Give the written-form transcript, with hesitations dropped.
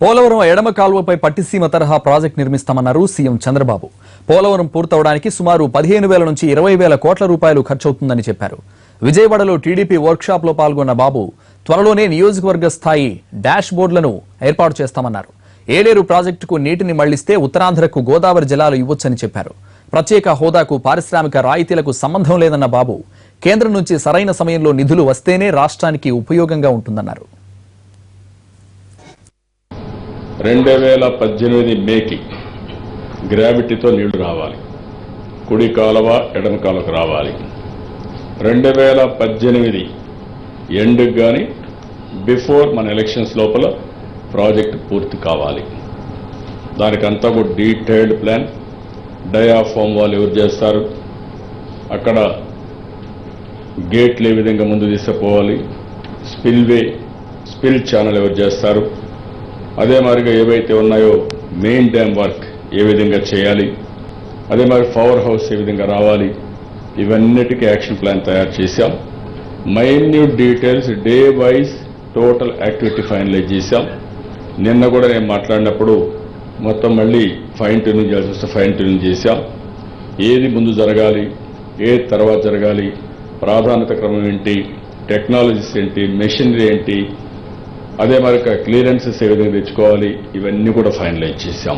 పోలవరం ఎడమ కాల్వపై పట్టిసీమ తరహా project నిర్మిస్తామన్నారు CM Chandrababu. Polavaram పూర్తవడానికి సుమారు 15,000 నుంచి 20,000 కోట్ల రూపాయలు ఖర్చవుతుందని చెప్పారు. విజయవాడలో టీడీపీ వర్క్షాప్ లో పాల్గొన్న బాబు త్వరలోనే నియోజకవర్గ స్థాయి డాష్ బోర్డులను ఏర్పాటు చేస్తామన్నారు. ఏలేరు ప్రాజెక్టుకు నీటిని మళ్లిస్తే ఉత్తరాంధ్రకు గోదావరి జలాలు ఇవ్వొచ్చని చెప్పారు. ప్రత్యేక హోదాకు పారిశ్రామిక రాయితీలకు సంబంధం లేదన్న బాబు కేంద్రం నుంచి సరైన సమయంలో నిధులు వస్తేనే రాష్ట్రానికి ఉపయోగంగా ఉంటుందన్నారు. 2018 మేకి గ్రావిటీతో నీళ్లు రావాలి, కుడి కాలువ ఎడమ కాలువకు రావాలి. 2018 ఎండ్కి కానీ బిఫోర్ మన ఎలక్షన్స్ లోపల ప్రాజెక్టు పూర్తి కావాలి. దానికంతా కూడా డీటెయిల్డ్ ప్లాన్, డయాఫామ్ వాళ్ళు ఎవరు చేస్తారు, అక్కడ గేట్లు ఏ విధంగా ముందు తీసుకుపోవాలి, స్పిల్ ఛానల్ ఎవరు చేస్తారు, అదే మాదిరిగా ఏవైతే ఉన్నాయో మెయిన్ డ్యామ్ వర్క్ ఏ విధంగా చేయాలి, అదే మరి పవర్ హౌస్ ఏ విధంగా రావాలి, ఇవన్నిటికీ యాక్షన్ ప్లాన్ తయారు చేశాం. Minute details day wise total activity finalise చేశాం. నిన్న కూడా నేను మాట్లాడినప్పుడు మొత్తం మళ్ళీ ఫైన్ ట్యూనింగ్ చేయాల్సి వస్తే ఫైన్ ట్యూనింగ్ చేశాం. ఏది ముందు జరగాలి, ఏది తర్వాత జరగాలి, ప్రాధాన్యత క్రమం ఏంటి, టెక్నాలజీస్ ఏంటి, మెషినరీ ఏంటి, అదే మరి క్లియరెన్సెస్ ఏ విధంగా తెచ్చుకోవాలి, ఇవన్నీ కూడా ఫైనలైజ్ చేశాం.